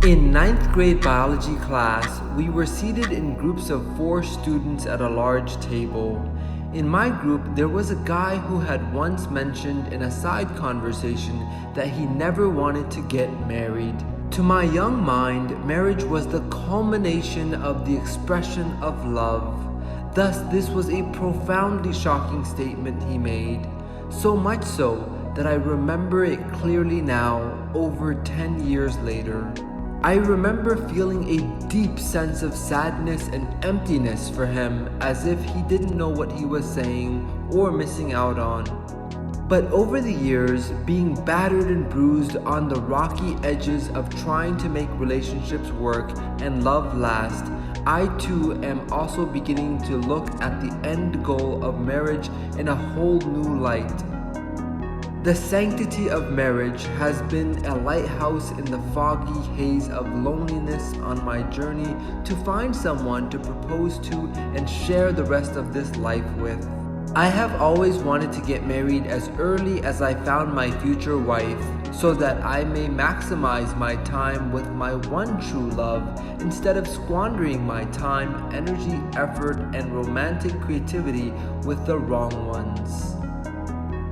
In ninth grade biology class, we were seated in groups of 4 students at a large table. In my group, there was a guy who had once mentioned in a side conversation that he never wanted to get married. To my young mind, marriage was the culmination of the expression of love. Thus, this was a profoundly shocking statement he made, so much so that I remember it clearly now, over 10 years later. I remember feeling a deep sense of sadness and emptiness for him, as if he didn't know what he was saying or missing out on. But over the years, being battered and bruised on the rocky edges of trying to make relationships work and love last, I too am also beginning to look at the end goal of marriage in a whole new light. The sanctity of marriage has been a lighthouse in the foggy haze of loneliness on my journey to find someone to propose to and share the rest of this life with. I have always wanted to get married as early as I found my future wife, so that I may maximize my time with my one true love instead of squandering my time, energy, effort, and romantic creativity with the wrong ones.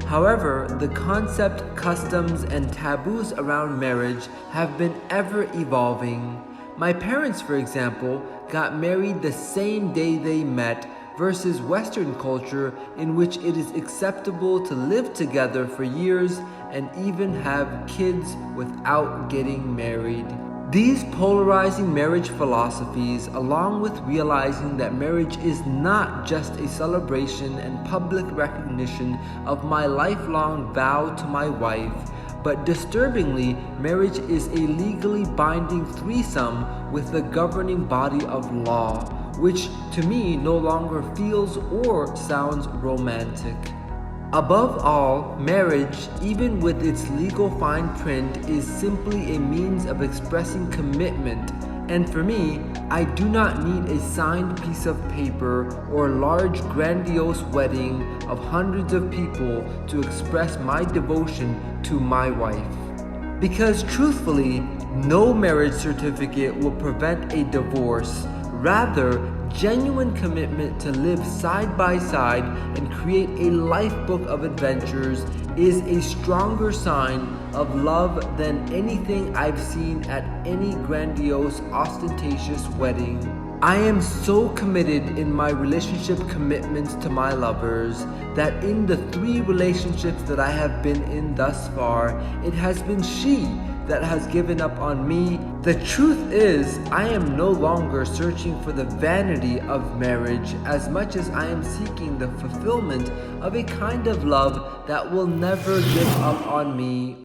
However, the concept, customs, and taboos around marriage have been ever evolving. My parents, for example, got married the same day they met, versus Western culture in which it is acceptable to live together for years and even have kids without getting married. These polarizing marriage philosophies, along with realizing that marriage is not just a celebration and public recognition of my lifelong vow to my wife, but disturbingly, marriage is a legally binding threesome with the governing body of law, which to me no longer feels or sounds romantic. Above all, marriage, even with its legal fine print, is simply a means of expressing commitment, and for me, I do not need a signed piece of paper or large grandiose wedding of hundreds of people to express my devotion to my wife. Because truthfully, no marriage certificate will prevent a divorce. Rather, genuine commitment to live side by side and create a life book of adventures is a stronger sign of love than anything I've seen at any grandiose, ostentatious wedding. I am so committed in my relationship commitments to my lovers that in the 3 relationships that I have been in thus far, it has been she that has given up on me. The truth is, I am no longer searching for the vanity of marriage as much as I am seeking the fulfillment of a kind of love that will never give up on me